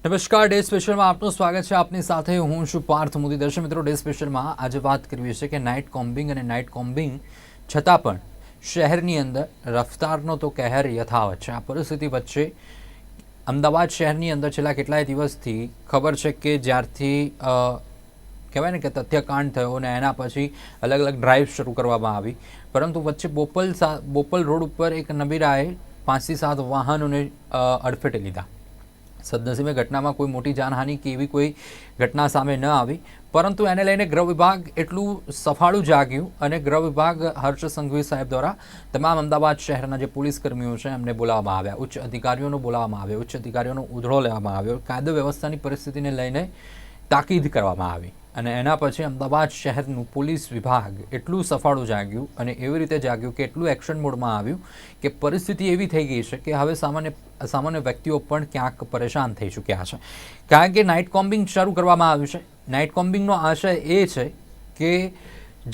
નમસ્કાર, ડે સ્પેશિયલમાં આપનું સ્વાગત છે. આપની સાથે હું છું પાર્થ મોદી. દર્શક મિત્રો, ડે સ્પેશિયલમાં આજે વાત કરવી છે કે નાઇટ કોમ્બિંગ અને નાઇટ કોમ્બિંગ છતાં પણ શહેરની અંદર રફતારનો તો કહેર યથાવત છે. આ પરિસ્થિતિ વચ્ચે અમદાવાદ શહેરની અંદર છેલ્લા કેટલાય દિવસથી ખબર છે કે જ્યારથી કહેવાય ને કે તથ્યકાંડ થયો અને એના પછી અલગ અલગ ડ્રાઈવ શરૂ કરવામાં આવી, પરંતુ વચ્ચે બોપલ રોડ ઉપર એક નબીરાએ 5 થી 7 વાહનોને અડફેટે લીધા. સદનસીબે ઘટનામાં કોઈ મોટી જાનહાનિ કે એવી કોઈ ઘટના સામે ન આવી, પરંતુ એને લઈને ગૃહ વિભાગ એટલું સફાળું જાગ્યું અને ગૃહ વિભાગ હર્ષ સંઘવી સાહેબ દ્વારા તમામ અમદાવાદ શહેરના જે પોલીસ કર્મીઓ છે એમને બોલાવવામાં આવ્યા, ઉચ્ચ અધિકારીઓનો બોલાવવામાં આવ્યો, ઉચ્ચ અધિકારીઓનો ઉધડો લેવામાં આવ્યો, કાયદો વ્યવસ્થાની પરિસ્થિતિને લઈને તાકીદ કરવામાં આવી અને એના પછી અમદાવાદ શહેરનું પોલીસ વિભાગ એટલું સફાળું જાગ્યું અને એવી રીતે જાગ્યું કે એટલું એક્શન મોડમાં આવ્યું કે પરિસ્થિતિ એવી થઈ ગઈ છે કે હવે સામાન્ય વ્યક્તિઓ પણ ક્યાંક પરેશાન થઈ ચૂક્યા છે. કારણ કે નાઇટ કોમ્બિંગ શરૂ કરવામાં આવ્યું છે. નાઇટ કોમ્બિંગનો આશય એ છે કે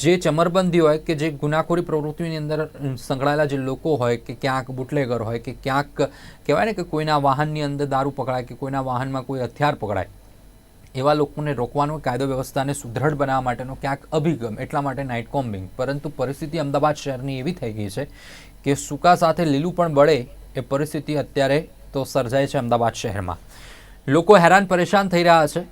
જે ચમરબંધી હોય કે જે ગુનાખોરી પ્રવૃત્તિની અંદર સંકળાયેલા જે લોકો હોય કે ક્યાંક બુટલેગર હોય કે ક્યાંક કહેવાય ને કે કોઈના વાહનની અંદર દારૂ પકડાય કે કોઈના વાહનમાં કોઈ હથિયાર પકડાય, એવા લોકોને રોકવાનો, કાયદો વ્યવસ્થાને સુદૃઢ બનાવવા માટેનો ક્યાંક અભિગમ, એટલા માટે નાઇટ કોમ્બિંગ. પરંતુ પરિસ્થિતિ અમદાવાદ શહેરની એવી થઈ ગઈ છે કે સૂકા સાથે લીલું પણ બળે એ પરિસ્થિતિ અત્યારે તો સર્જાય છે અમદાવાદ શહેરમાં. લોકો હેરાન પરેશાન થઈ રહ્યા છે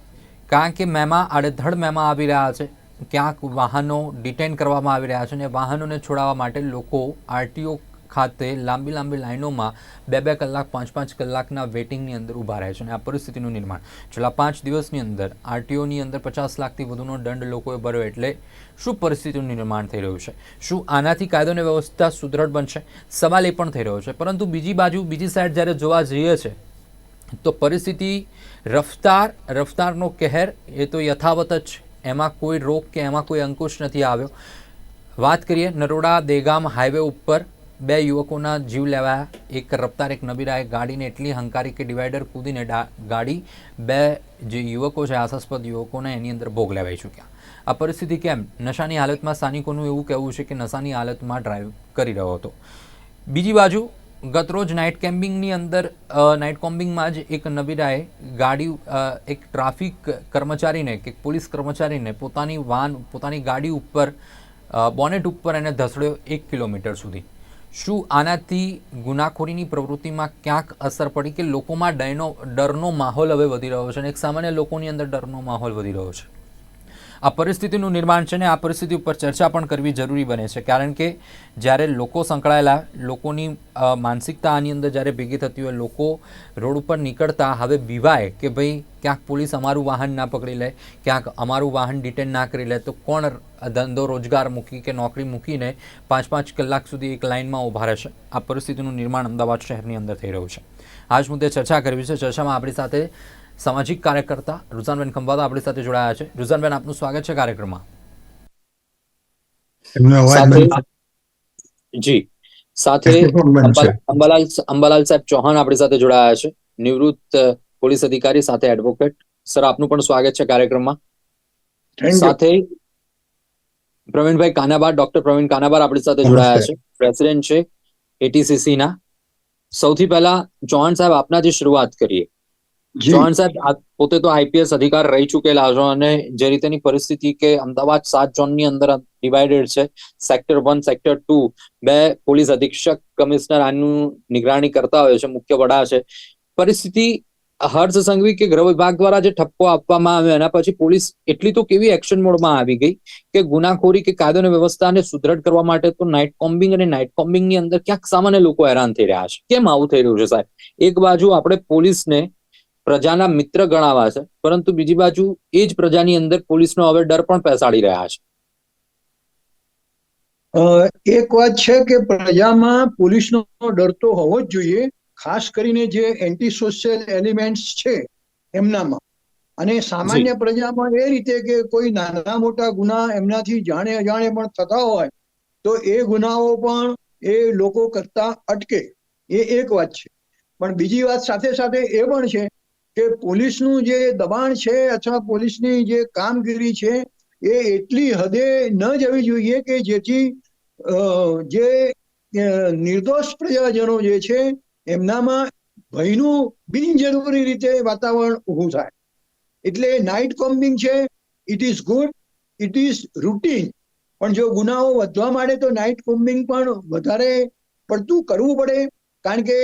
કારણ કે આડેધડ મેમાં આવી રહ્યા છે, ક્યાંક વાહનો ડિટેન કરવામાં આવી રહ્યા છે અને વાહનોને છોડાવવા માટે લોકો આરટીઓ ખાતે લાંબી લાઈનોમાં 2 કલાક 5 કલાકના વેઇટિંગની અંદર ઊભા રહે છે અને આ પરિસ્થિતિનું નિર્માણ છેલ્લા 5 દિવસની અંદર આરટીઓની અંદર 50 લાખથી વધુનો દંડ લોકોએ ભર્યો. એટલે શું પરિસ્થિતિનું નિર્માણ થઈ રહ્યું છે? શું આનાથી કાયદોની વ્યવસ્થા સુદૃઢ બનશે? સવાલ એ પણ થઈ રહ્યો છે. પરંતુ બીજી સાઈડ જ્યારે જોવા જઈએ છે તો પરિસ્થિતિ રફતારનો કહેર એ તો યથાવત જ છે. એમાં કોઈ રોક કે એમાં કોઈ અંકુશ નથી આવ્યો. વાત કરીએ નરોડા દેગામ હાઈવે ઉપર 2 યુવકોના જીવ લેવાયા. એક રફતાર, એક નબીરાએ ગાડીને એટલી હંકારી કે ડિવાઈડર કૂદીને ગાડી 2 જે યુવકો છે, આશાસ્પદ યુવકોને એની અંદર ભોગ લેવાઈ ચૂક્યા. આ પરિસ્થિતિ કેમ? નશાની હાલતમાં સ્થાનિકોનું એવું કહેવું છે કે નશાની હાલતમાં ડ્રાઈવ કરી રહ્યો હતો. બીજી બાજુ ગતરોજ નાઇટ કોમ્બિંગમાં જ એક નબીરાએ એક ટ્રાફિક કર્મચારીને કે પોલીસ કર્મચારીને પોતાની ગાડી ઉપર બોનેટ ઉપર એને ધસડ્યો 1 કિલોમીટર સુધી. શું આનાથી ગુનાખોરીની પ્રવૃત્તિમાં ક્યાંક અસર પડી કે લોકોમાં ડરનો માહોલ હવે વધી રહ્યો છે અને એક સામાન્ય લોકોની અંદર ડરનો માહોલ વધી રહ્યો છે? આ પરિસ્થિતિનું નિર્માણ છે ને આ પરિસ્થિતિ ઉપર ચર્ચા પણ કરવી જરૂરી બને છે. કારણ કે જ્યારે લોકો સંકળાયેલા, લોકોની માનસિકતા આની અંદર જ્યારે ભેગી થતી હોય, લોકો રોડ ઉપર નીકળતા હવે બીવાય કે ભાઈ ક્યાંક પોલીસ અમારું વાહન ના પકડી લે, ક્યાંક અમારું વાહન ડિટેન ના કરી લે તો કોણ ધંધો રોજગાર મૂકી કે નોકરી મૂકીને 5 કલાક સુધી એક લાઇનમાં ઊભા રહેશે? આ પરિસ્થિતિનું નિર્માણ અમદાવાદ શહેરની અંદર થઈ રહ્યું છે. આ જ મુદ્દે ચર્ચા કરવી છે. ચર્ચામાં આપણી સાથે સામાજિક કાર્યકર્તા રુઝાનબેન ખંભાત આપણી સાથે જોડાયા છે. રુઝાનબેન, આપનું સ્વાગત છે કાર્યક્રમમાં. સાથે અંબાલાલ સાહેબ ચૌહાણ આપણી સાથે જોડાયા છે, નિવૃત્ત પોલીસ અધિકારી, સાથે એડવોકેટ. સર, આપનું પણ સ્વાગત છે કાર્યક્રમમાં. સાથે પ્રવીણભાઈ કાનાબાર, ડોક્ટર પ્રવીણ કાનાબાર આપણી સાથે જોડાયા છે, પ્રેસિડેન્ટ છે એટીસીસી ના. સૌથી પહેલા ચૌહાણ સાહેબ, આપનાથી શરૂઆત કરીએ. ચૌહાણ સાહેબ, પોતે તો આઈપીએસ અધિકાર રહી ચૂકેલા છો અને જે રીતેની પરિસ્થિતિ કે અમદાવાદ 7 ઝોનની અંદર ડિવાઇડેડ છે, સેક્ટર 1, સેક્ટર 2, 2 પોલીસ અધિક્ષક, કમિશનર આનું નિગરાણી કરતા હોય છે, મુખ્ય વડા છે. પરિસ્થિતિ હર્ષ સંઘવી કે ગૃહ વિભાગ દ્વારા જે ઠપકો આપવામાં આવ્યો એના પછી પોલીસ એટલી તો કેવી એક્શન મોડમાં આવી ગઈ કે ગુનાખોરી કે કાયદોની વ્યવસ્થાને સુદૃઢ કરવા માટે તો નાઇટ કોમ્બિંગની અંદર ક્યાંક સામાન્ય લોકો હેરાન થઈ રહ્યા છે. કેમ આવું થઈ રહ્યું છે સાહેબ? એક બાજુ આપણે પોલીસને પ્રજાના મિત્ર ગણાવા છે, પરંતુ બીજી બાજુ એ જ પ્રજાની અંદર પોલીસનો હવે ડર પણ પેસાડી રહ્યા છે. એક વાત છે કે પ્રજામાં પોલીસનો ડર તો હોવો જ જોઈએ, ખાસ કરીને જે એન્ટી સોશિયલ એલિમેન્ટ્સ છે એમનામાં, અને સામાન્ય પ્રજામાં એ રીતે કે કોઈ નાના મોટા ગુના એમનાથી જાણે અજાણે પણ થતા હોય તો એ ગુનાઓ પણ એ લોકો કરતા અટકે, એ એક વાત છે. પણ બીજી વાત સાથે સાથે એ પણ છે કે પોલીસનું જે દબાણ છે અથવા પોલીસની જે કામગીરી છે એ એટલી હદે ન જવી જોઈએ કે જેથી જે નિર્દોષ પ્રજાજનો જે છે એમનામાં ભયનું બિનજરૂરી રીતે વાતાવરણ ઊભું થાય. એટલે નાઇટ કોમ્બિંગ છે, it is good, it is routine. પણ જો ગુનાઓ વધવા માંડે તો નાઇટ કોમ્બિંગ પણ વધારે પડતું કરવું પડે. કારણ કે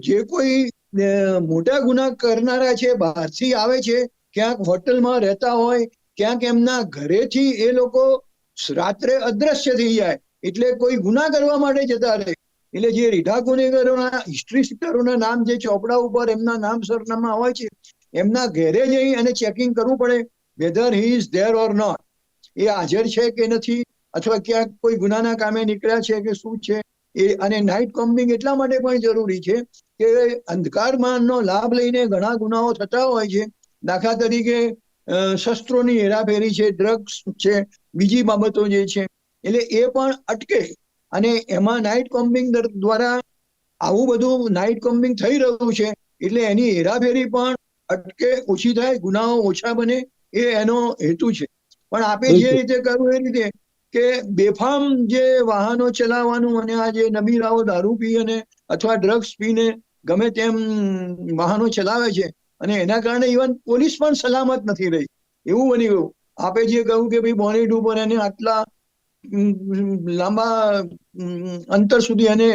જે કોઈ મોટા ગુના કરનારા છે બહારથી આવે છે, ક્યાંક હોટલમાં રહેતા હોય, ક્યાંક એમના ઘરેથી એ લોકો રાત્રે અદ્રશ્ય થઈ જાય, એટલે કોઈ ગુના કરવા માટે જતા રહે. એટલે જે રીઢા ગુનેગારોના હિસ્ટ્રી શીટરોના નામ જે ચોપડા ઉપર એમના નામ સરનામા હોય છે, એમના ઘરે જઈ અને ચેકિંગ કરવું પડે, whether he is there or not, એ હાજર છે કે નથી, અથવા ક્યાંક કોઈ ગુનાના કામે નીકળ્યા છે કે શું છે. અને નાઇટ કોમ્બિંગ એટલા માટે પણ જરૂરી છે કે અંધકારમાંનો લાભ લઈને ઘણા ગુનાઓ થતા હોય છે. દાખલા તરીકે શસ્ત્રોની હેરાફેરી છે, ડ્રગ્સ છે, બીજી બાબતો જે છે, એટલે એ પણ અટકે. અને એમાં નાઇટ કોમ્બિંગ દ્વારા આવું બધું નાઇટ કોમ્બિંગ થઈ રહ્યું છે, એટલે એની હેરાફેરી પણ અટકે, ઓછી થાય, ગુનાઓ ઓછા બને, એ એનો હેતુ છે. પણ આપે જે બિલકુલ રીતે કરવું એ રીતે કે બેફામ જે વાહનો ચલાવવાનું, અને આ જે નબીરાઓ દારૂ પી અને અથવા ડ્રગ્સ પીને ગમે તેમ વાહનો ચલાવે છે, અને એના કારણે ઇવન પોલીસ પણ સલામત નથી રહી. એવું બની ગયું. આપે જે કહ્યું કે ભાઈ બોનેટ ઉપર એને આટલા લાંબા અંતર સુધી એને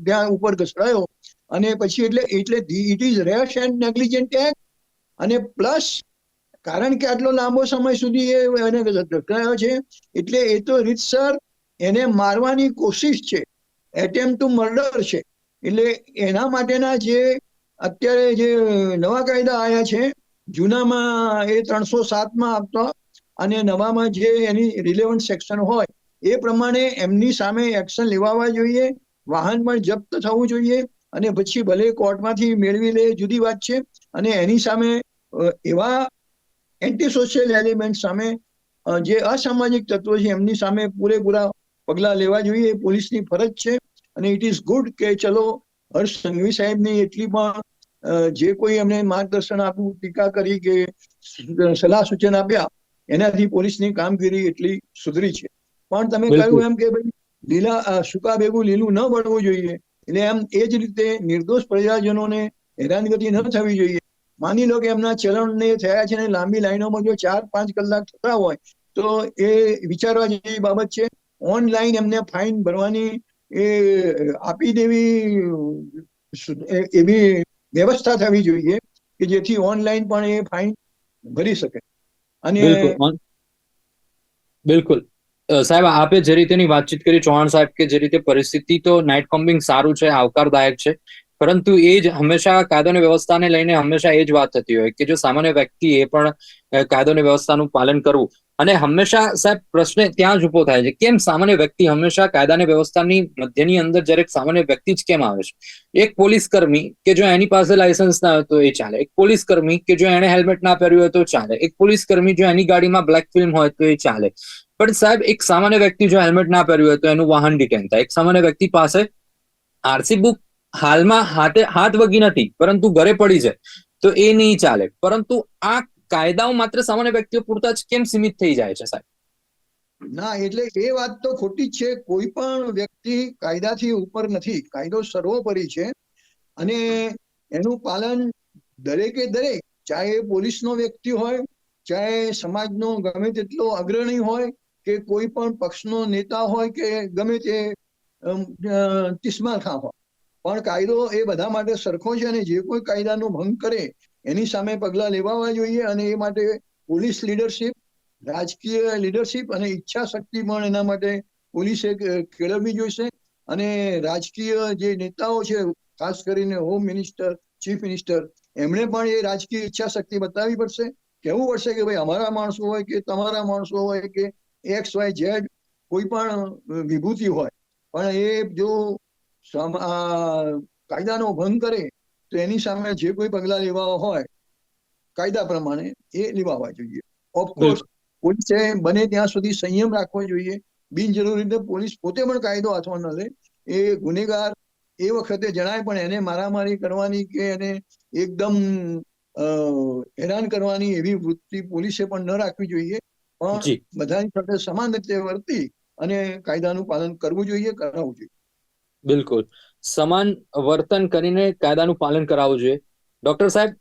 ત્યાં ઉપર ઘસડાયો, અને પછી એટલે it is rash and negligent act. અને પ્લસ કારણ કે આટલો લાંબો સમય સુધી એને ધકેલાયો છે, એટલે એ તો રીતસર એને મારવાની કોશિશ છે, એટેમ્પ ટુ મર્ડર છે. એટલે એના માટેના જે અત્યારે જે નવા કાયદા આવ્યા છે, જૂનામાં એ 307માં આપતા, અને નવામાં જે એની રિલેવન્ટ સેક્શન હોય એ પ્રમાણે એમની સામે એક્શન લેવાવા જોઈએ. વાહન પણ જપ્ત થવું જોઈએ, અને પછી ભલે કોર્ટમાંથી મેળવી લે, જુદી વાત છે. અને એની સામે એવા એન્ટી સોશિયલ એલિમેન્ટ સામે, જે અસામાજિક તત્વો છે, એમની સામે પૂરેપૂરા પગલા લેવા જોઈએ. પોલીસની ફરજ છે. અને ઇટ ઇઝ ગુડ કે ચલો હર્ષ સંઘવી સાહેબની એટલી પણ જે કોઈ એમને માર્ગદર્શન આપ્યું, ટીકા કરી કે સલાહ સૂચન આપ્યા, એનાથી પોલીસની કામગીરી એટલી સુધરી છે. પણ તમે બિલકુલ કહ્યું એમ કે ભાઈ લીલા સૂકા ભેગું લીલું ન બળવું જોઈએ. એટલે એમ એ જ રીતે નિર્દોષ પ્રજાજનોને હેરાનગતિ ન થવી જોઈએ. માની લો કે એમના ચલણને થયા છે, ને લાંબી લાઈનોમાં જો 4-5 કલાક થતા હોય, તો એ વિચારવા જેવી બાબત છે. ઓનલાઈન એમને ફાઇન ભરવાની એ આપી દેવી, એવી વ્યવસ્થા થવી જોઈએ કે જેથી ઓનલાઈન પણ એ ફાઇન ભરી શકે. અને બિલકુલ બિલકુલ સાહેબ, આપે જે રીતેની વાતચીત કરી ચૌહાણ સાહેબ, કે જે રીતે પરિસ્થિતિ તો નાઇટ કોમ્બિંગ સારું છે, આવકારદાયક છે, પરંતુ એ જ હંમેશા કાયદો વ્યવસ્થાને લઈને હંમેશા એ જ વાત થતી હોય કે જો સામાન્ય વ્યક્તિ એ પણ કાયદો વ્યવસ્થાનું પાલન કરવું. અને હંમેશા સાહેબ પ્રશ્ન ત્યાં જ ઉભો થાય છે, કેમ સામાન્ય વ્યક્તિ હંમેશા કાયદાની વ્યવસ્થાની મધ્યની અંદર જ્યારે સામાન્ય વ્યક્તિ જ કેમ આવે છે? એક પોલીસ કર્મી કે જો એની પાસે લાયસન્સ ના હોય તો એ ચાલે, એક પોલીસ કર્મી કે જો એને હેલ્મેટ ના પહેર્યું હોય તો ચાલે, એક પોલીસ કર્મી જો એની ગાડીમાં બ્લેક ફિલ્મ હોય તો એ ચાલે. પણ સાહેબ એક સામાન્ય વ્યક્તિ જો હેલ્મેટ ના પહેર્યું હોય તો એનું વાહન ડિટેન થાય. એક સામાન્ય વ્યક્તિ પાસે આરસી બુક હાલમાં હાથ વગી નથી, પરંતુ ઘરે પડી છે, તો એ નહીં ચાલે. પરંતુ આ કાયદાઓ માત્ર સામાન્ય વ્યક્તિઓ પૂરતા જ કેમ સીમિત થઈ જાય છે સાહેબ? ના, એટલે એ વાત તો ખોટી જ છે. કોઈ પણ વ્યક્તિ કાયદાથી ઉપર નથી. કાયદો સર્વોપરી છે, અને એનું પાલન દરેકે દરેક, ચાહે પોલીસનો વ્યક્તિ હોય, ચાહે સમાજનો ગમે તેટલો અગ્રણી હોય, કે કોઈ પણ પક્ષનો નેતા હોય, કે ગમે તે તિસ્માર ખાં હોય, પણ કાયદો એ બધા માટે સરખો છે. અને જે કોઈ કાયદાનો ભંગ કરે એની સામે પગલા લેવા જોઈએ. અને એ માટે પોલીસ લીડરશીપ, રાજકીય લીડરશીપ અને ઈચ્છા શક્તિ પણ એના માટે પોલીસે કેળવવી જોઈશે. અને રાજકીય જે નેતાઓ છે, ખાસ કરીને હોમ મિનિસ્ટર, ચીફ મિનિસ્ટર, એમણે પણ એ રાજકીય ઈચ્છા શક્તિ બતાવવી પડશે. કહેવું પડશે કે ભાઈ અમારા માણસો હોય, કે તમારા માણસો હોય, કે XYZ કોઈ પણ વિભૂતિ હોય, પણ એ જો કાયદાનો ભંગ કરે તો એની સામે જે કોઈ પગલા લેવા હોય કાયદા પ્રમાણે એ લેવાવા જોઈએ. ઓફકોર્સ બિલકુલ પોલીસે બને ત્યાં સુધી સંયમ રાખવો જોઈએ. બિનજરૂરી રીતે પોલીસ પોતે પણ કાયદો હાથમાં ન લે. એ ગુનેગાર એ વખતે જણાય, પણ એને મારામારી કરવાની કે એને એકદમ હેરાન કરવાની એવી વૃત્તિ પોલીસે પણ ન રાખવી જોઈએ. પણ જી બધાની સાથે સમાન રીતે વર્તી અને કાયદાનું પાલન કરવું જોઈએ, કરાવવું જોઈએ. બિલકુલ સમાન વર્તન કરીને કાયદાનું પાલન કરાવવું જોઈએ. ડોક્ટર સાહેબ,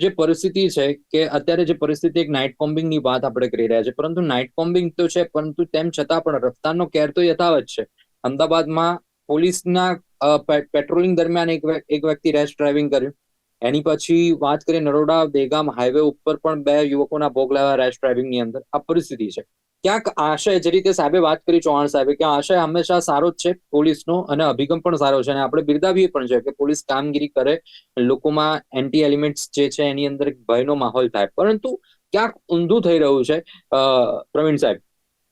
જે પરિસ્થિતિ છે કે અત્યારે જે પરિસ્થિતિ એક નાઇટ કોમ્બિંગની વાત આપણે કરી રહ્યા છે, પરંતુ નાઇટ કોમ્બિંગ તો છે, પરંતુ તેમ છતાં પણ રફતારનો કેર તો યથાવત છે. અમદાવાદમાં પોલીસના પેટ્રોલિંગ દરમિયાન એક વ્યક્તિ રેશ ડ્રાઇવિંગ કર્યું. એની પછી વાત કરીએ નરોડા બેગામ હાઈવે ઉપર પણ 2 યુવકોના ભોગ લાવ્યા રેશ ડ્રાઇવિંગની અંદર. આ પરિસ્થિતિ છે. ક્યાંક આશય, જે રીતે સાહેબે વાત કરી, ચૌહાણ સાહેબે, કે આશય હંમેશા સારો જ છે પોલીસનો અને અભિગમ પણ સારો છે અને આપણે બિરદાવીએ પણ છે કે પોલીસ કામગીરી કરે, લોકોમાં એન્ટી એલિમેન્ટ્સ જે છે એની અંદર એક ભયનો માહોલ થાય. પરંતુ ક્યાંક ઊંધું થઈ રહ્યું છે પ્રવીણ સાહેબ,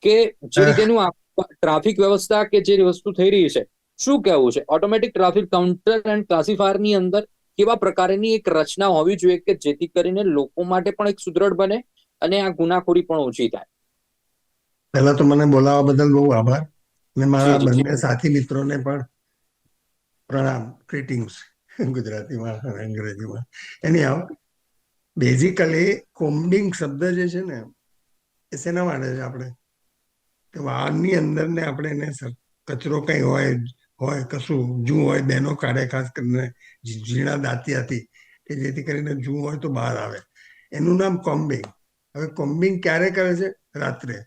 કે જે રીતેનું ટ્રાફિક વ્યવસ્થા કે જે વસ્તુ થઈ રહી છે, શું કહેવું છે? ઓટોમેટિક ટ્રાફિક કાઉન્ટર એન્ડ ક્લાસિફાયરની અંદર કેવા પ્રકારની એક રચના હોવી જોઈએ કે જેથી કરીને લોકો માટે પણ એક સુદ્રઢ બને અને આ ગુનાખોરી પણ ઓછી થાય? પહેલા તો મને બોલાવવા બદલ બહુ આભાર અને મારા જી, જી. બંને સાથી મિત્રોને પણ પ્રણામ, ગ્રીટિંગ્સ ગુજરાતીમાં અને અંગ્રેજીમાં. એની બેઝિકલી કોમ્બિંગ શબ્દ જે છે ને એ શેના માટે છે? આપણે કે વાહનની અંદર ને આપણે એને કચરો કઈ હોય કશું જું હોય, બેનો કાઢે, ખાસ કરીને ઝીણા દાંતિયાથી, કે જેથી કરીને જું હોય તો બહાર આવે. એનું નામ કોમ્બિંગ. હવે કોમ્બિંગ ક્યારે કરે છે? રાત્રે.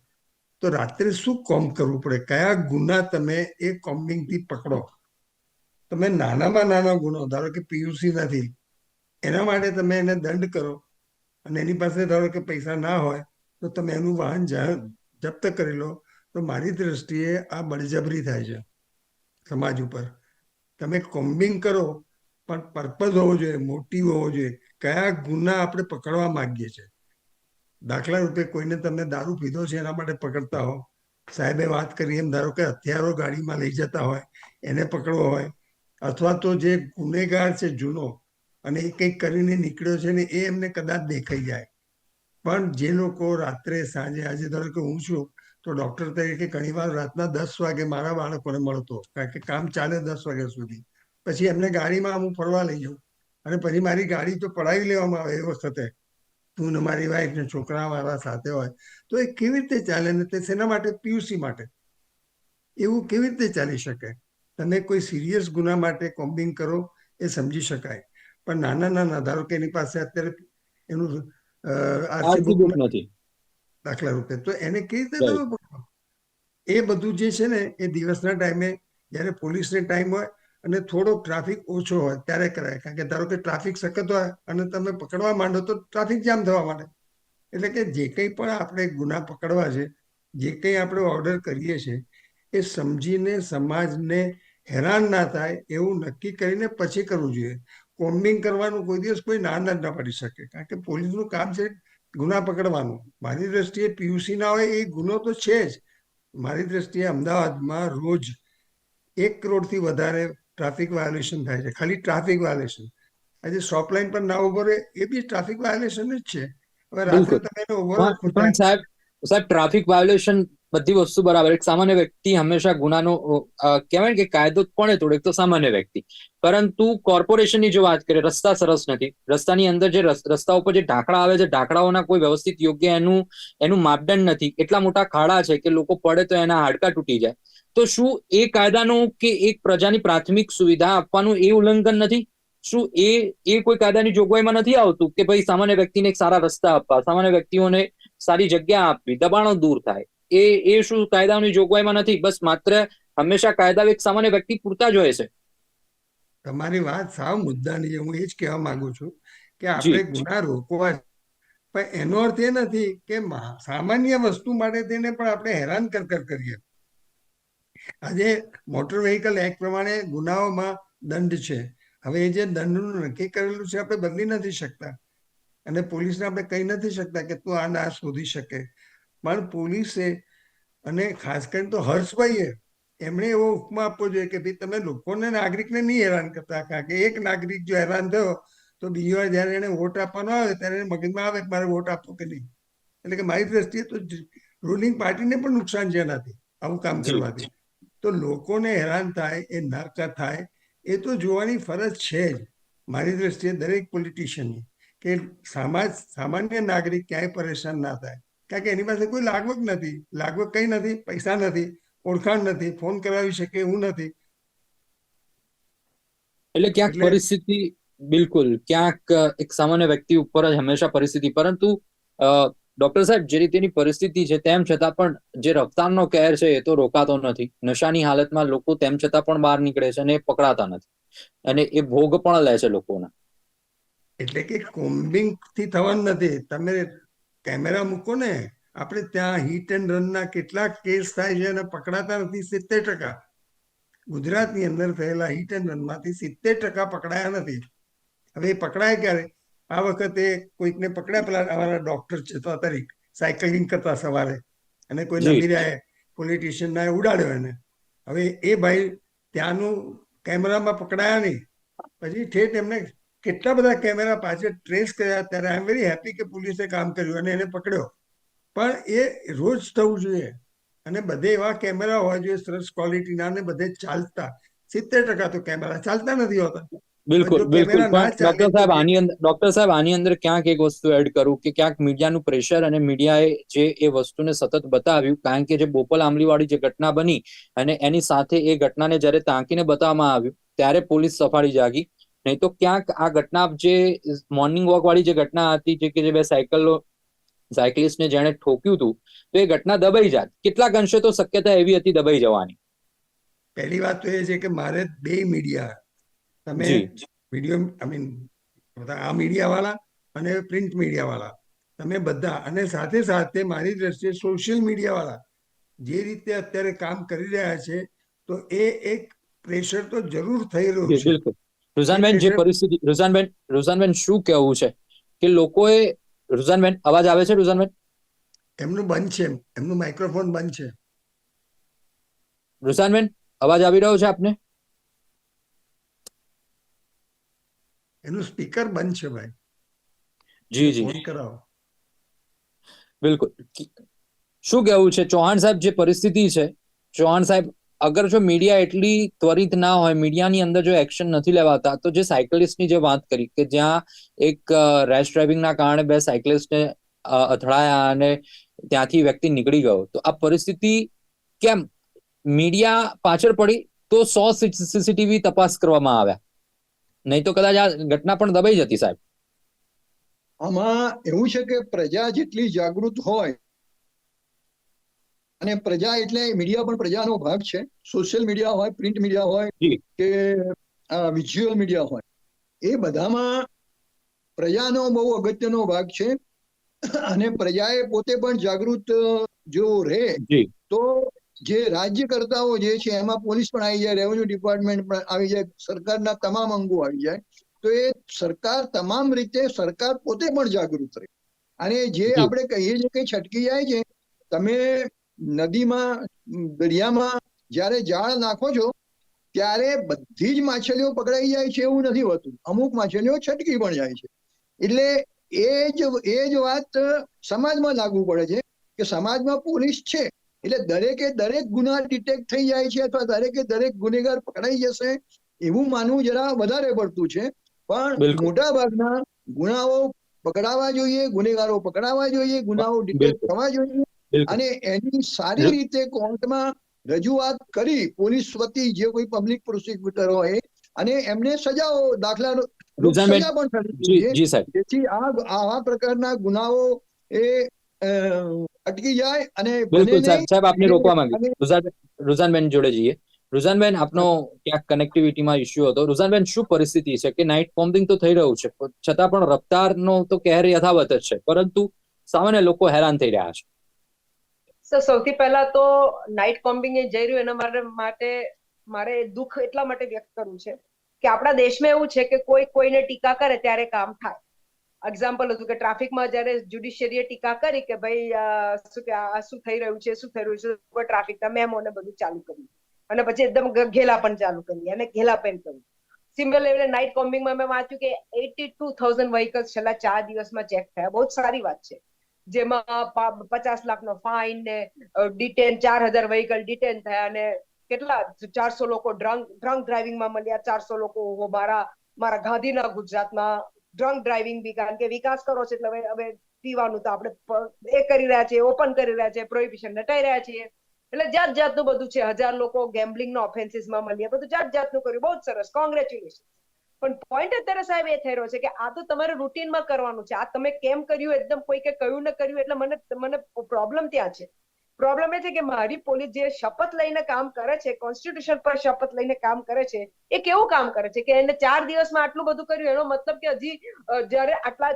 તો રાત્રે શું કોમ્બ કરવું પડે? કયા ગુના તમે એ કોમ્બિંગથી પકડો? તમે નાનામાં નાનો ગુનો, ધારો કે પીયુસી નથી, એના માટે તમે એને દંડ કરો અને એની પાસે ધારો કે પૈસા ના હોય તો તમે એનું વાહન જપ્ત કરી લો, તો મારી દ્રષ્ટિએ આ બળજબરી થાય છે સમાજ ઉપર. તમે કોમ્બિંગ કરો પણ પર્પઝ હોવો જોઈએ, મોટિવ હોવો જોઈએ. કયા ગુના આપણે પકડવા માંગીએ છીએ? દાખલા રૂપે કોઈને તમે દારૂ પીધો છે એના માટે પકડતા હો, સાહેબે વાત કરી એમ ધારો કે હથિયારો ગાડીમાં લઈ જતા હોય એને પકડવો હોય, અથવા તો જે ગુનેગાર છે જૂનો અને એ કંઈક કરીને નીકળ્યો છે ને એ એમને કદાચ દેખાઈ જાય. પણ જે લોકો રાત્રે સાંજે, આજે ધારો કે હું છું તો ડોક્ટર તરીકે ઘણીવાર રાતના 10 વાગે મારા બાળકોને મળતો, કારણ કે કામ ચાલે 10 વાગ્યા સુધી. પછી એમને ગાડીમાં હું ફરવા લઈ જાઉં અને પછી મારી ગાડી તો પડાવી લેવામાં આવે એ વખતે, હું ને મારી વાઈફ ને છોકરા મારા સાથે હોય, તો એ કેવી રીતે ચાલે? ને તે શેના માટે? પીયુસી માટે. એવું કેવી રીતે ચાલી શકે? તમે કોઈ સિરિયસ ગુના માટે કોમ્બિંગ કરો એ સમજી શકાય, પણ નાના નાના, ધારો કે એની પાસે અત્યારે એનું આરસી આરસી બુક બુક નથી. દાખલા રૂપે, તો એને કેવી રીતે Right. તમે પકડો? એ બધું જે છે ને એ દિવસના ટાઈમે, જ્યારે પોલીસને ટાઈમ હોય અને થોડો ટ્રાફિક ઓછો હોય ત્યારે કરાય. કારણ કે ધારો કે ટ્રાફિક સખત હોય અને તમે પકડવા માંડો તો ટ્રાફિક જામ થવા માંડે. એટલે કે જે કંઈ પણ આપણે ગુના પકડવા છે, જે કંઈ આપણે ઓર્ડર કરીએ છીએ, એ સમજીને સમાજને હેરાન ના થાય એવું નક્કી કરીને પછી કરવું જોઈએ. કોમ્બિંગ કરવાનું કોઈ દિવસ કોઈ ના પાડી શકે, કારણ કે પોલીસનું કામ છે ગુના પકડવાનું. મારી દ્રષ્ટિએ પીયુસી ના હોય એ ગુનો તો છે જ. મારી દ્રષ્ટિએ અમદાવાદમાં રોજ 1 કરોડથી વધારે ટ્રાફિક વાયોલેશન થાય છે, ખાલી ટ્રાફિક વાયોલેશન. આજે સ્ટોપ લાઇન પર ના ઉભો રહે એ બી ટ્રાફિક વાયોલેશન જ છે. હવે રાત્રે બિલકુલ. તમે એને ઉભો રાખો પણ સાહેબ, ટ્રાફિક વાયોલેશન બધી વસ્તુ બરાબર. એક સામાન્ય વ્યક્તિ હંમેશા ગુનાનો કહેવાય કે કાયદો કોને તોડે? તો સામાન્ય વ્યક્તિ. પરંતુ કોર્પોરેશનની જો વાત કરીએ, રસ્તા સરસ નથી. રસ્તાની અંદર જે રસ્તા ઉપર જે ઢાંકડા આવે છે, ઢાંકડાઓના કોઈ વ્યવસ્થિત યોગ્ય એનું માપદંડ નથી. એટલા મોટા ખાડા છે કે લોકો પડે તો એના હાડકા તૂટી જાય. તો શું એ કાયદાનું કે એક પ્રજાની પ્રાથમિક સુવિધા આપવાનું એ ઉલ્લંઘન નથી? શું એ કોઈ કાયદાની જોગવાઈમાં નથી આવતું કે ભાઈ સામાન્ય વ્યક્તિને એક સારા રસ્તા આપવા, સામાન્ય વ્યક્તિઓને સારી જગ્યા આપવી, દબાણો દૂર થાય? એ શું કાયદાની જોગવાઈમાં નથી? બસ માત્ર હંમેશા કાયદા એક સામાન્ય વ્યક્તિ પૂરતા જ હોય છે. તમારી વાત સાવ મુદ્દાની છે. હું એ જ કહેવા માંગુ છું કે જી. આપણે ગુના રોકવા, પણ એનો અર્થ એ નથી કે સામાન્ય વસ્તુ માટે તેને પણ આપણે હેરાન કરીએ. આજે મોટર વ્હીકલ એક્ટ પ્રમાણે ગુનાઓમાં દંડ છે. હવે એ જે દંડનું નક્કી કરેલું છે આપણે બદલી નથી શકતા, અને પોલીસને આપણે કહી નથી શકતા કે તું આ ના શોધી શકે. પણ પોલીસે, અને ખાસ કરીને તો હર્ષભાઈએ, એમણે એવો ઉપમા આપવો જોઈએ કે ભાઈ તમે લોકોને, નાગરિકને નહીં હેરાન કરતા. કારણ કે એક નાગરિક જો હેરાન થયો તો બીજી વાર જયારે એને વોટ આપવાનો આવે ત્યારે એને મગજમાં આવે કે મારે વોટ આપવો કે નહીં. એટલે કે મારી દ્રષ્ટિએ તો રૂલિંગ પાર્ટીને પણ નુકસાન છે એનાથી, આવું કામ જી. કરવાથી. તો લોકોને હેરાન થાય એ ના થાય એ તો જોવાની ફરજ છે જ મારી દ્રષ્ટિએ દરેક પોલિટિશિયનની, કે સામાન્ય નાગરિક ક્યાંય પરેશાન ના થાય. કારણ કે એની પાસે કોઈ લાગવગ નથી. લાગવગ કઈ નથી? પૈસા નથી. ઓળખાણ નથી, ફોન કરાવી શકે એવું નથી. એટલે ક્યાંક એટલે- પરિસ્થિતિ બિલકુલ ક્યાંક એક સામાન્ય વ્યક્તિ ઉપર જ હંમેશા પરિસ્થિતિ, પરંતુ ડોક્ટર સાહેબ જે રીતેની પરિસ્થિતિ છે તેમ છતાં પણ જે રફતારનો કહેર છે એ તો રોકાતો નથી. નશાની હાલતમાં લોકો તેમ છતાં પણ બહાર નીકળે છે અને એ પકડાતા નથી અને એ ભોગ પણ લે છે લોકોના. એટલે કે કોમ્બિંગ થી થવાનું નથી. તમે કેમેરા મૂકો ને, આપણે ત્યાં હિટ એન્ડ રનના કેટલાક કેસ થાય છે અને પકડાતા નથી. 70%. ગુજરાતની અંદર થયેલા હિટ એન્ડ રનમાંથી 70% પકડાયા નથી. હવે એ પકડાય ક્યારે? આ વખતે કોઈકને પકડ્યા, પેલા અમારા ડોક્ટર છે તો તારીખ સાયકલિંગ કરતા સવારે, અને કોઈ જી. નમીરાએ પોલિટિશિયનના ઉડાડ્યો એને. હવે એ ભાઈ ત્યાંનું કેમેરામાં પકડાયા નહીં. પછી ઠેઠ એમને કેટલા બધા કેમેરા પાછળ ટ્રેસ કર્યા. ત્યારે આઈ એમ વેરી હેપી કે પોલીસે કામ કર્યું અને એને પકડ્યો. પણ એ રોજ થવું જોઈએ અને બધે એવા કેમેરા હોવા જોઈએ સરસ ક્વોલિટીના અને બધે ચાલતા. 70% તો કેમેરા ચાલતા નથી હોતા. બિલકુલ જો બિલકુલ. કેમેરા ના પણ ચાલે તો ડોક્ટર સાહેબ આની અંદર ક્યાંક એક વસ્તુ એડ કરું કે ક્યાંક મીડિયાનું પ્રેશર અને મીડિયાએ જે એ વસ્તુને સતત બતાવ્યું, કારણ કે જે બોપલ આંબલીવાળી જે ઘટના બની અને એની સાથે એ ઘટનાને જ્યારે તાંકીને બતાવવામાં આવ્યું ત્યારે પોલીસ સફાળી જાગી. નહીં તો ક્યાંક આ ઘટના, જે મોર્નિંગ વોક વાળી જે ઘટના હતી, જે કે જે બે સાયકલિસ્ટને જેણે ઠોક્યું હતું, તો એ ઘટના દબાઈ જાત. કેટલાક અંશે તો શક્યતા એવી હતી દબાઈ જવાની. પહેલી વાત તો એ છે કે મારે બે મીડિયા, તમે જી. વિડીયો આઈ મીન આ મીડિયાવાળા અને પ્રિન્ટ મીડિયાવાળા, તમે બધા, અને સાથે સાથે મારી દ્રષ્ટિએ સોશિયલ મીડિયાવાળા જે રીતે અત્યારે કામ કરી રહ્યા છે, તો એ એક પ્રેશર તો જરૂર થઈ રહ્યું છે. બિલકુલ. રુઝાનબેન, જે પરિસ્થિતિ, રુઝાનબેન શું કહેવું છે કે લોકોએ, રુઝાનબેન અવાજ આવે છે? રુઝાનબેન, એમનું બંધ છે, એમનું માઇક્રોફોન બંધ છે. રુઝાનબેન અવાજ આવી રહ્યો છે આપને? એનું સ્પીકર બંધ છે ભાઈ. જી જી, ફોન કરાવો. બિલકુલ. શું કહેવું છે ચૌહાણ સાહેબ, જે પરિસ્થિતિ છે, ચૌહાણ સાહેબ, અગર જો મીડિયા એટલી ત્વરિત ના હોય, મીડિયાની અંદર જો એક્શન નથી લેવાતા, તો જે સાયકલિસ્ટની જે વાત કરી કે જ્યાં એક રેશ ડ્રાઇવિંગના કારણે બે સાયકલિસ્ટને અથડાયા અને ત્યાંથી વ્યક્તિ નીકળી ગયો, તો આ પરિસ્થિતિ કેમ? મીડિયા પાછળ પડી તો 100 સીસીટીવી તપાસ કરવામાં આવ્યા, નહીં તો કદાચ આ ઘટના પણ દબાઈ જતી. સાહેબ, આમાં એવું છે કે પ્રજા જેટલી જાગૃત હોય, અને પ્રજા એટલે મીડિયા પણ પ્રજાનો ભાગ છે. સોશિયલ મીડિયા હોય, પ્રિન્ટ મીડિયા હોય કે વિઝ્યુઅલ મીડિયા હોય, એ બધામાં પ્રજાનો બહુ અગત્યનો ભાગ છે. અને પ્રજાએ પોતે પણ જાગૃત જો રહે તો જે રાજ્યકર્તાઓ જે છે એમાં પોલીસ પણ આવી જાય, રેવન્યુ ડિપાર્ટમેન્ટ પણ આવી જાય, સરકારના તમામ અંગો આવી જાય, તો એ સરકાર તમામ રીતે, સરકાર પોતે પણ જાગૃત રહે. અને જે આપણે કહીએ છીએ કે છટકી જાય છે, તમે નદીમાં, દરિયામાં જ્યારે જાળ નાખો છો ત્યારે બધી જ માછલીઓ પકડાઈ જાય છે એવું નથી હોતું. અમુક માછલીઓ છટકી પણ જાય છે. એટલે એ જ વાત સમાજમાં લાગુ પડે છે કે સમાજમાં પોલીસ છે એટલે દરેકે દરેક ગુના ડિટેક્ટ થઈ જાય છે, અથવા દરેકે દરેક ગુનેગાર પકડાઈ જશે એવું માનવું જરા વધારે પડતું છે. પણ મોટા ભાગના ગુનાઓ પકડાવા જોઈએ, ગુનેગારો પકડાવા જોઈએ, ગુનાઓ ડિટેક્ટ થવા જોઈએ, અને એની સારી રીતે કોર્ટમાં રજૂઆત કરી પોલીસ વતી જે કોઈ પબ્લિક પ્રોસિક્યુટર હોય અને એમને સજાઓ, દાખલા સજા પણ થવી જોઈએ, જેથી આવા પ્રકારના ગુનાઓ એ અટકી જાય અને બિલકુલ. સાહેબ આપને રોકવા માંગી રુઝાનબેન જોડે જઈએ. રુઝાનબેન, આપનો ક્યાંક કનેક્ટિવિટીમાં ઇસ્યુ હતો. રુઝાનબેન, શું પરિસ્થિતિ છે કે નાઇટ કોમ્બિંગ તો થઈ રહ્યું છે, છતાં પણ રફતારનો તો કહેર યથાવત જ છે, પરંતુ સામાન્ય લોકો હેરાન થઈ રહ્યા છે? સૌથી પહેલા તો નાઇટ કોમ્બિંગ એ જઈ રહ્યું એના માટે મારે દુઃખ એટલા માટે વ્યક્ત કરવું છે કે આપણા દેશમાં એવું છે કે કોઈ કોઈને ટીકા કરે ત્યારે કામ થાય. એક્ઝામ્પલ હતું કે ટ્રાફિકમાં જયારે જ્યુડિશિયરીએ ટીકા કરી કે ભાઈ શું થઈ રહ્યું છે, ટ્રાફિકના મેમોને બધું ચાલુ કર્યું અને પછી એકદમ ઘેલા પણ ચાલુ કરી અને ઘેલા પેન કર્યું. સિમિલર લેવલે નાઇટ કોમ્બિંગમાં મેં વાંચ્યું કે 82,000 વ્હીકલ્સ છેલ્લા 4 દિવસમાં ચેક થયા. બહુ સારી વાત છે. જેમાં 50 લાખનો ફાઇન ને ડિટેન, 4,000 વ્હીકલ ડિટેન થયા અને કેટલા 400 લોકો ડ્રંક ડ્રાઇવિંગમાં મળ્યા. 400 લોકો મારા ગાંધીના ગુજરાતમાં ડ્રંક ડ્રાઇવિંગ બી, કારણ કે વિકાસ કરો છે એટલે હવે પીવાનું તો આપણે એ કરી રહ્યા છીએ, ઓપન કરી રહ્યા છીએ, પ્રોહિબિશન હટાઈ રહ્યા છીએ. એટલે જાત જાતનું બધું છે. 1000 લોકો ગેમ્બલિંગના ઓફેન્સીસમાં મળ્યા, બધું જાત જાતનું કર્યું. બહુ જ સરસ, કોંગ્રેચ્યુલેશન. પણ પોઈન્ટ અત્યારે સાહેબ એ થઈ રહ્યો છે કે આ તો તમારે રૂટીનમાં કરવાનું છે. આ તમે કેમ કર્યું, એકદમ કોઈ કે કહ્યું ન કર્યું, એટલે મને પ્રોબ્લેમ ત્યાં છે. પ્રોબ્લેમ એ છે કે મારી પોલીસ જે શપથ લઈને કામ કરે છે, કોન્સ્ટિટ્યુશન પર શપથ લઈને કામ કરે છે, એ કેવું કામ કરે છે કે એને 4 દિવસમાં આટલું બધું કર્યું. એનો મતલબ કે હજી જયારે આટલા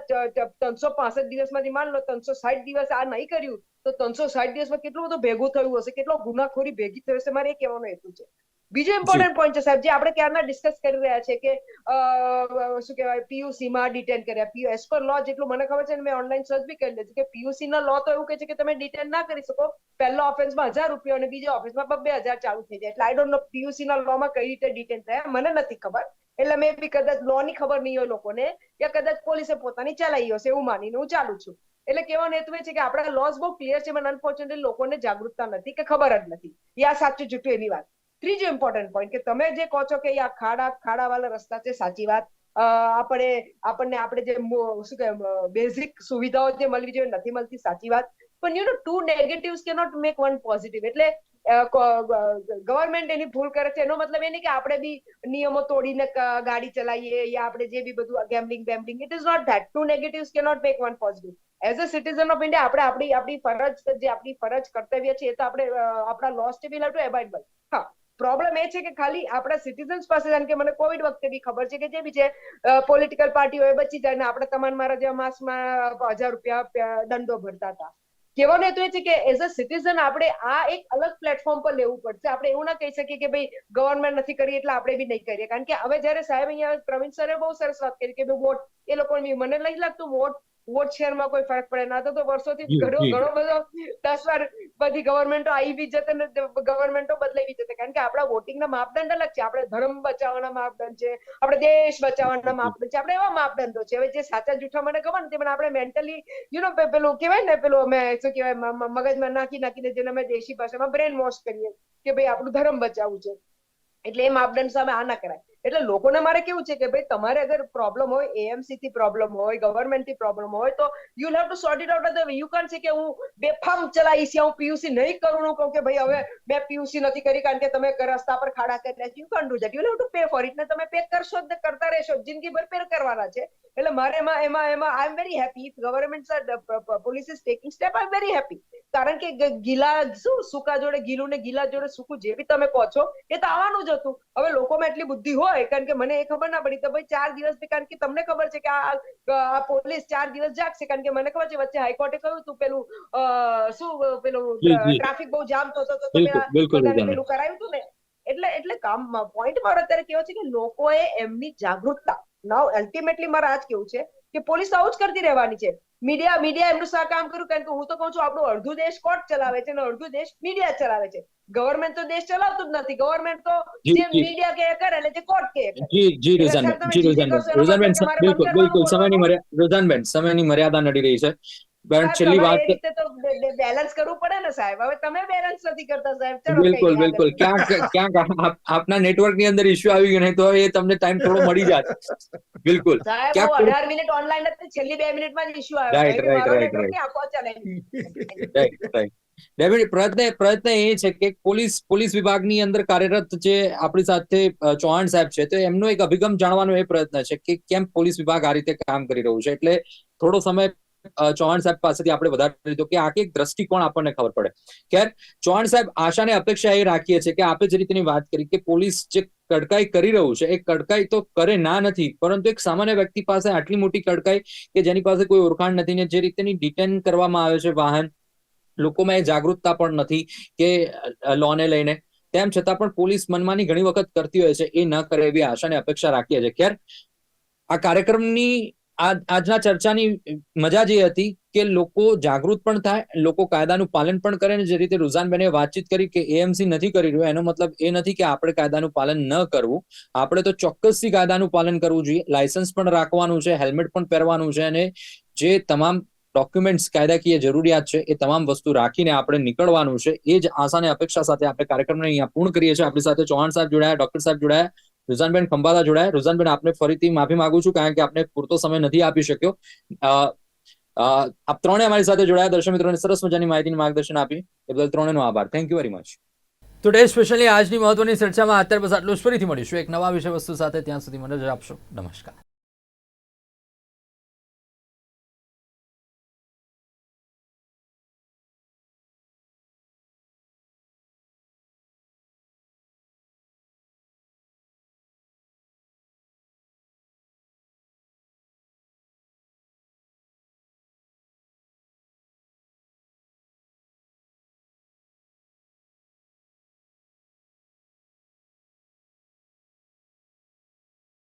365 દિવસમાંથી માન લો 360 દિવસ આ નહીં કર્યું, તો 360 દિવસમાં કેટલું બધું ભેગું થયું હશે, કેટલો ગુનાખોરી ભેગી થઈ હશે. મારે એ કહેવાનો હેતુ છે. બીજો ઇમ્પોર્ટન્ટ પોઈન્ટ છે સાહેબ, જે આપણે ક્યારના ડિસ્કસ કરી રહ્યા છે કે શું કહેવાય, પીયુસી માં ડિટેન કર્યા. એઝ પર લો જેટલું મને ખબર છે, મેં ઓનલાઈન સર્ચ બી કરી લીધું કે પીયુસી ના લો તો એવું કહે છે કે તમે ડિટેન ના કરી શકો. પહેલા ઓફેન્સમાં 1000 રૂપિયા અને બીજા ઓફેન્સમાં 2000 ચાલુ થઈ જાય. એટલે આઈ ડોન્ટ નો પીયુસી ના લો માં કઈ રીતે ડિટેન થયા મને નથી ખબર. એટલે મેં બી કદાચ લો ની ખબર નહીં હોય લોકોને, યા કદાચ પોલીસે પોતાની ચલાવી હશે એવું માનીને હું ચાલુ છું. એટલે કહેવાનો હેતુ એ છે કે આપણા લોસ બહુ ક્લિયર છે, પણ અનફોર્ચ્યુનેટલી લોકોને જાગૃતતા નથી કે ખબર જ નથી. એ આ સાચું જૂઠું એની વાત. ત્રીજો ઇમ્પોર્ટન્ટ પોઈન્ટ કે તમે જે કહો છો કે આ ખાડાવાળા રસ્તા છે, સાચી વાત. આપણને આપણે જે શું કહેવાય બેઝિક સુવિધાઓ જે મળવી જોઈએ નથી મળતી, સાચી વાત. પણ you know two negatives cannot make one positive. એટલે ગવર્મેન્ટ એની ભૂલ કરે છે એનો મતલબ એ નહીં કે આપણે બી નિયમો તોડીને ગાડી ચલાવીએ યા આપણે જે બી બધું gambling it is not that. Two negatives cannot make one positive. As a citizen of India આપણે આપણી ફરજ કર્તવ્ય છે એ તો આપણે આપણા loss will have to abide by. હા, પ્રોબ્લેમ એ છે કે ખાલી આપણા સિટીઝન્સ પાસે, કારણ કે મને કોવિડ વખતે બી ખબર છે કે જે બી છે પોલિટિકલ પાર્ટીઓ બચી જાય ને આપણે તમારા મારા જેવા માસમાં 1000 રૂપિયા દંડો ભરતા હતા. કહેવાનો હેતુ એ છે કે એઝ અ સિટીઝન આપણે આ એક અલગ પ્લેટફોર્મ પર લેવું પડશે. આપણે એવું ના કહી શકીએ કે ભાઈ ગવર્મેન્ટ નથી કરી એટલે આપણે બી નહીં કરીએ. કારણ કે હવે જયારે સાહેબ અહીંયા પ્રવીણ સરે બહુ સરસ વાત કરી કે વોટ એ લોકો મને નહીં લાગતું વોટ શેરમાં કોઈ ફરક પડે ના. તો વર્ષોથી ઘણો બધો 10 વાર બધી ગવર્મેન્ટો આવી બી જતે ને ગવર્મેન્ટો બદલાઈ બી જતે. કારણ કે આપણા વોટિંગના માપદંડ અલગ છે. આપણે ધર્મ બચાવવાના માપદંડ છે, આપણે દેશ બચાવવાના માપદંડ છે, આપણે એવા માપદંડો છે. હવે જે સાચા જૂઠા મને ખબર નથી, પણ આપણે મેન્ટલી પેલું કહેવાય ને, પેલું અમે શું કહેવાય મગજમાં નાખીને જેને અમે દેશી ભાષામાં બ્રેન વોશ કરીએ કે ભાઈ આપણું ધર્મ બચાવવું છે, એટલે એ માપદંડ સામે આ ના કરાય. એટલે લોકોને મારે કેવું છે કે ભાઈ તમારે અગર પ્રોબ્લેમ હોય, એએમસી થી પ્રોબ્લેમ હોય, ગવર્મેન્ટ થી પ્રોબ્લેમ હોય, તો you have to sort it out other way. You can't સે કે હું બેફામ ચલાવીશ, હું પીયુસી નહીં કરું, હું કહું કે ભાઈ હવે મેં પીયુસી નથી કરી કારણ કે તમે રસ્તા પર ખાડા કર્યા છે. You can't do that. You have to pay four it. ને તમે પે કરશો જ, કરતા રહેશો, જિંદગીભર પે કરવાના છે. એટલે મારે એમાં I am very happy if government police is taking step. I am very happy. કારણ કે ગીલા સૂકા જોડે ગીલું ને ગીલા જોડે સૂકું જે બી તમે કહો છો એ તો આવવાનું જ હતું. હવે લોકોમાં એટલી બુદ્ધિ હોય, કારણ કે મને એ ખબર ના પડી તો ભાઈ 4 દિવસ, કારણ કે તમને ખબર છે કે આ પોલીસ 4 દિવસ જાગશે. કારણ કે મને ખબર છે વચ્ચે હાઈકોર્ટે કહ્યું હતું પેલું ટ્રાફિક બહુ જામ થતો તો તમે બધાને પેલું કરાવ્યું હતું ને. એટલે કામ પોઈન્ટ મારો અત્યારે કેવો છે કે લોકોએ એમની જાગૃતતા, નાઉ અલ્ટિમેટલી મારે આ જ કેવું છે કે પોલીસ આવું જ કરતી રહેવાની છે. મીડિયા એમનું કામ કર્યું, કારણ કે હું તો કહું છું આપણું અડધું દેશ કોર્ટ ચલાવે છે અને અડધું દેશ મીડિયા ચલાવે છે. ગવર્મેન્ટ તો દેશ ચલાવતું જ નથી. ગવર્મેન્ટ તો જે મીડિયા કે કરે એટલે જે કોર્ટ કે. રોઝાનબેન સમયની મર્યાદા નડી રહી છે. છેલ્લી વાત બેલેન્સ કરવું પડે ને સાહેબ. હવે તમે બેલેન્સ નથી કરતા સાહેબ. બિલકુલ ક્યાંક આપના નેટવર્ક ની અંદર ઇશ્યુ આવી ગયો તો એ તમને ટાઈમ થોડો મળી જાય. બિલકુલ સાહેબ, 18 મિનિટ ઓનલાઈન હતી, છેલ્લી 2 મિનિટમાં જ ઇશ્યુ આવ્યો. પ્રયત્ન એ છે કે પોલીસ વિભાગની અંદર કાર્યરત જે આપણી સાથે ચૌહાણ સાહેબ છે, તો એમનો એક અભિગમ જાણવાનો એ પ્રયત્ન છે કે કેમ પોલીસ વિભાગ આ રીતે કામ કરી રહ્યું છે. એટલે થોડો સમય ચૌહાણ સાહેબ પાસેથી આપણે વધારે લીધો કે આખી એક દ્રષ્ટિકોણ આપણને ખબર પડે. ખેર ચૌહાણ સાહેબ, આશા ને અપેક્ષા એ રાખીએ છીએ કે આપે જે રીતની વાત કરી કે પોલીસ જે કડકાઈ કરી રહ્યું છે એ કડકાઈ તો કરે ના નથી, પરંતુ એક સામાન્ય વ્યક્તિ પાસે આટલી મોટી કડકાઈ કે જેની પાસે કોઈ ઓળખાણ નથી ને જે રીતેની ડિટેન કરવામાં આવે છે વાહન, લોકોમાં એ જાગૃતતા પણ નથી કે લોને લઈને, તેમ છતાં પણ પોલીસ મનમાની ઘણી વખત કરતી હોય છે. એ ન કરે એવી આશા ને અપેક્ષા રાખીએ છીએ. ખેર આ કાર્યક્રમની આજના ચર્ચાની મજા જે હતી કે લોકો જાગૃત પણ થાય, લોકો કાયદાનું પાલન પણ કરે. જે રીતે રૂઝાનબેને વાતચીત કરી કે એએમસી નથી કરી રહ્યું, એનો મતલબ એ નથી કે આપણે કાયદાનું પાલન ન કરવું. આપણે તો ચોક્કસથી કાયદાનું પાલન કરવું જોઈએ. લાયસન્સ પણ રાખવાનું છે, હેલ્મેટ પણ પહેરવાનું છે, અને જે તમામ ડોક્યુમેન્ટ્સ કાયદાકીય જરૂરિયાત છે એ તમામ વસ્તુ રાખીને આપણે નીકળવાનું છે. એ જ આશાને અપેક્ષા સાથે આપણે કાર્યક્રમને અહીંયા પૂર્ણ કરીએ છીએ. આપણી સાથે ચૌહાણ સાહેબ જોડાયા, ડોક્ટર સાહેબ જોડાયા, રૂઝાનબેન ખંભાતા જોડાયા. રૂઝાનબેન, આપને ફરીથી માફી માંગુ છું કારણ કે આપને પૂરતો સમય નથી આપી શક્યો. આપ ત્રણે અમારી સાથે જોડાયા, દર્શક મિત્રોને સરસ મજાની માહિતીનું માર્ગદર્શન આપી એ બદલ ત્રણેયનો આભાર. Thank you very much. તો ડે સ્પેશિયલી આજની મહત્વની ચર્ચામાં અત્યારે બસ આટલું જ. ફરીથી મળીશું એક નવા વિષય વસ્તુ સાથે. ત્યાં સુધી મને રજા આપશો. નમસ્કાર.